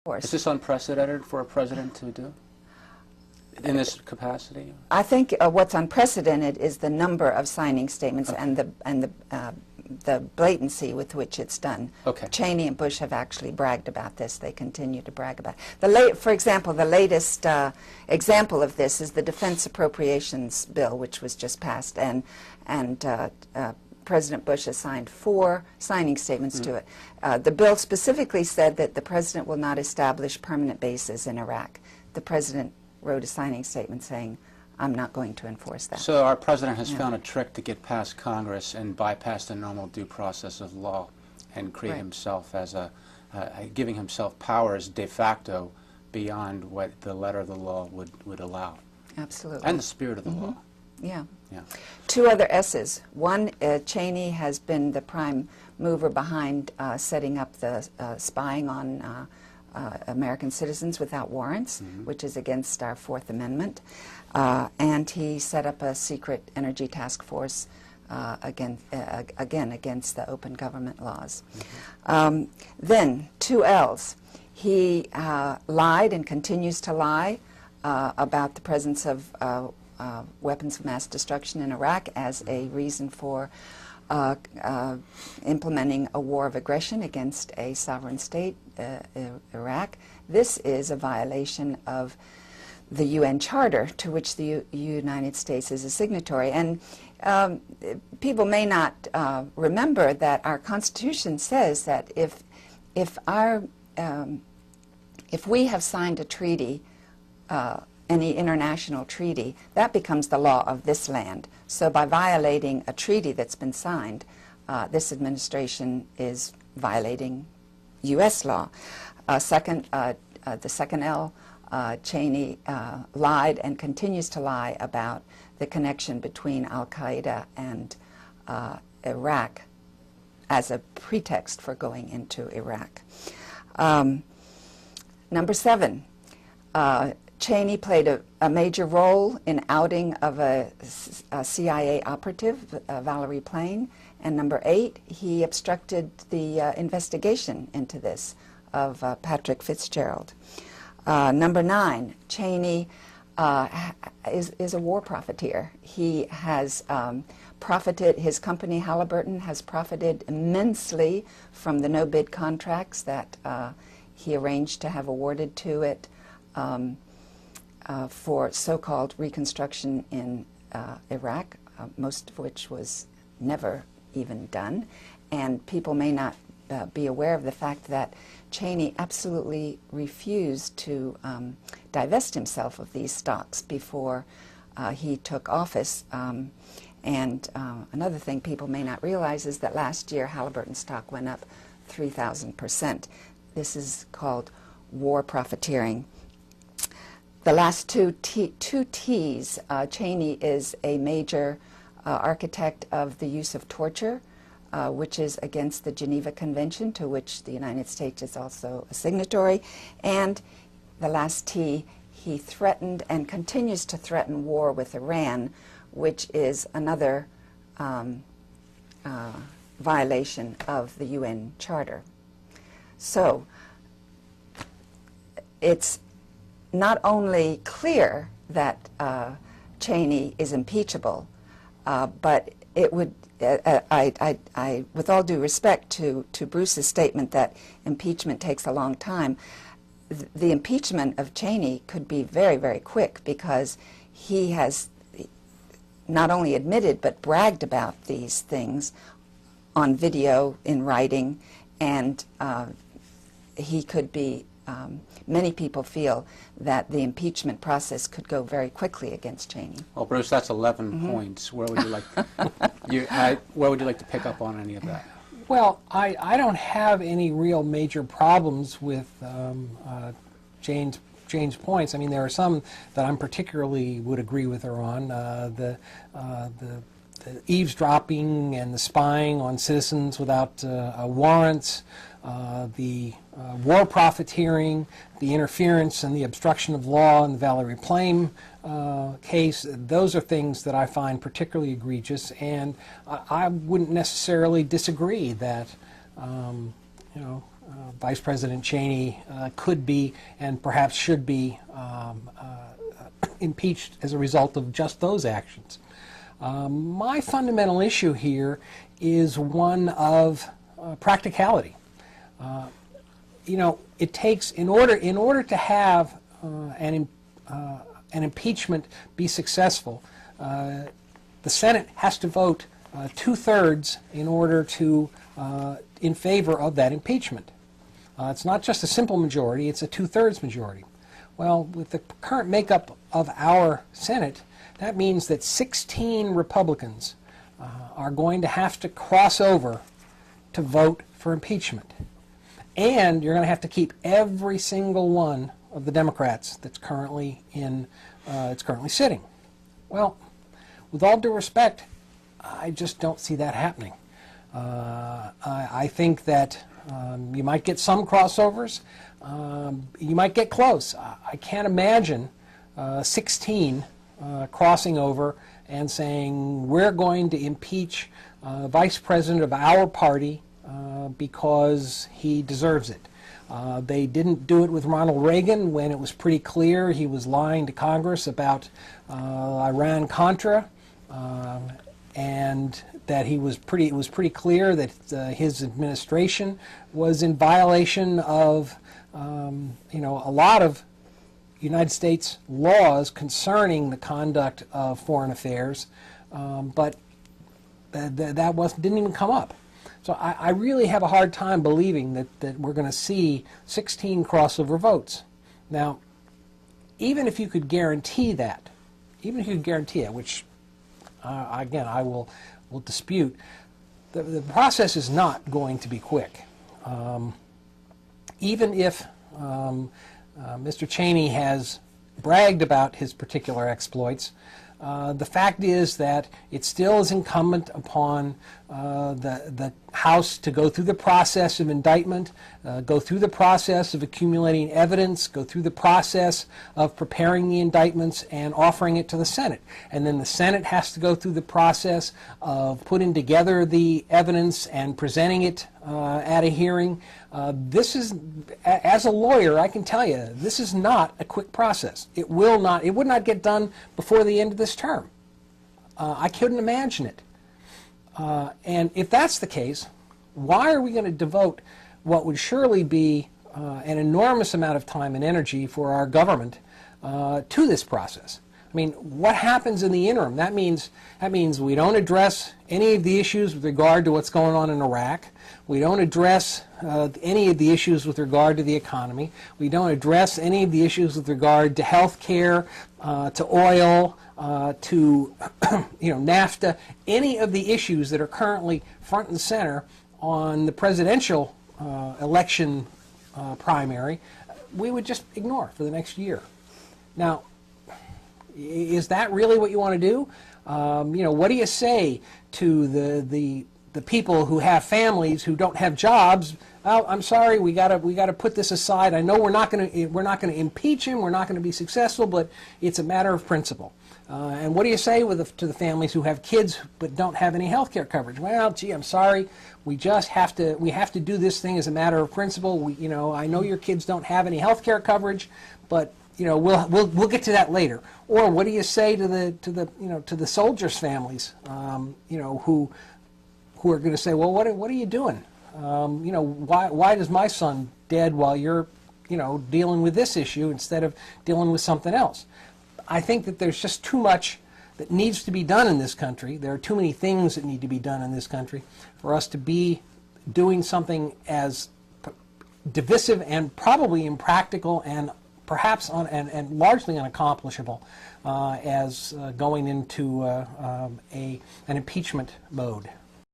course. Is this unprecedented for a president to do in this capacity? I think what's unprecedented is the number of signing statements and the blatancy with which it's done. Okay. Cheney and Bush have actually bragged about this. They continue to brag about it. For example, the latest example of this is the Defense Appropriations Bill, which was just passed, and President Bush assigned 4 signing statements to it. The bill specifically said that the president will not establish permanent bases in Iraq. The president wrote a signing statement saying, I'm not going to enforce that. So our president has found a trick to get past Congress and bypass the normal due process of law and create himself as giving himself powers de facto beyond what the letter of the law would allow. Absolutely. And the spirit of the law. Yeah. Yeah. 2 other S's. One, Cheney has been the prime mover behind setting up the spying on American citizens without warrants, which is against our 4th Amendment. And he set up a secret energy task force again against the open government laws. Then, 2 L's. He lied and continues to lie about the presence of weapons of mass destruction in Iraq as a reason for implementing a war of aggression against a sovereign state, Iraq. This is a violation of the UN Charter, to which the United States is a signatory. And people may not remember that our Constitution says that if we have signed a treaty, any international treaty, that becomes the law of this land. So by violating a treaty that's been signed, this administration is violating U.S. law. The second L, Cheney lied and continues to lie about the connection between al-Qaeda and Iraq as a pretext for going into Iraq. Number 7, Cheney played a major role in outing of a CIA operative, Valerie Plame. And number 8, he obstructed the investigation into this of Patrick Fitzgerald. Number 9, Cheney is a war profiteer. He has profited, his company Halliburton has profited immensely from the no-bid contracts that he arranged to have awarded to it for so-called reconstruction in Iraq, most of which was never even done. And people may not be aware of the fact that Cheney absolutely refused to divest himself of these stocks before he took office. And another thing people may not realize is that last year Halliburton stock went up 3,000%. This is called war profiteering. The last two T's, Cheney is a major architect of the use of torture, which is against the Geneva Convention, to which the United States is also a signatory. And the last T, he threatened and continues to threaten war with Iran, which is another violation of the UN Charter. So it's not only clear that Cheney is impeachable, but it would, with all due respect to Bruce's statement that impeachment takes a long time, the impeachment of Cheney could be very, very quick, because he has not only admitted but bragged about these things on video, in writing, and he could be, many people feel that the impeachment process could go very quickly against Cheney. Well, Bruce, that's 11 points. Where would you like where would you like to pick up on any of that? Well, I don't have any real major problems with Jane's points. I mean, there are some that I'm particularly would agree with her on. The eavesdropping and the spying on citizens without warrants, the war profiteering, the interference and the obstruction of law in the Valerie Plame case. Those are things that I find particularly egregious, and I wouldn't necessarily disagree that Vice President Cheney could be and perhaps should be impeached as a result of just those actions. My fundamental issue here is one of practicality. It takes, in order to have an impeachment be successful, the Senate has to vote 2/3 in order to in favor of that impeachment. It's not just a simple majority, it's a 2/3 majority. Well, with the current makeup of our Senate, that means that 16 Republicans are going to have to cross over to vote for impeachment. And you're going to have to keep every single one of the Democrats that's currently sitting. Well, with all due respect, I just don't see that happening. I think that you might get some crossovers. You might get close. I can't imagine 16 crossing over and saying, we're going to impeach Vice President of our party because he deserves it. They didn't do it with Ronald Reagan when it was pretty clear he was lying to Congress about Iran-Contra, and that it was pretty clear that his administration was in violation of a lot of United States laws concerning the conduct of foreign affairs, but that didn't even come up. So I really have a hard time believing that we're going to see 16 crossover votes. Now, even if you could guarantee that, which again I will dispute, the process is not going to be quick. Even if Mr. Cheney has bragged about his particular exploits, the fact is that it still is incumbent upon the House to go through the process of indictment, go through the process of accumulating evidence, go through the process of preparing the indictments and offering it to the Senate. And then the Senate has to go through the process of putting together the evidence and presenting it at a hearing. This is, as a lawyer, I can tell you, this is not a quick process. It would not get done before the end of this term. I couldn't imagine it. And if that's the case, why are we going to devote what would surely be an enormous amount of time and energy for our government to this process? I mean, what happens in the interim? That means we don't address any of the issues with regard to what's going on in Iraq. We don't address any of the issues with regard to the economy. We don't address any of the issues with regard to health care, to oil, to NAFTA, any of the issues that are currently front and center on the presidential election primary, we would just ignore for the next year. Now, is that really what you want to do? What do you say to the people who have families who don't have jobs? Well, I'm sorry, we got to put this aside. I know we're not going to impeach him. We're not going to be successful, but it's a matter of principle. And what do you say to the families who have kids but don't have any health care coverage? Well, gee, I'm sorry. We have to do this thing as a matter of principle. I know your kids don't have any health care coverage, but we'll get to that later. Or what do you say to the soldiers' families, who are going to say, well, what are you doing? Why does my son dead while you're dealing with this issue instead of dealing with something else? I think that there's just too much that needs to be done in this country. There are too many things that need to be done in this country for us to be doing something as divisive and probably impractical and perhaps and largely unaccomplishable as going into an impeachment mode.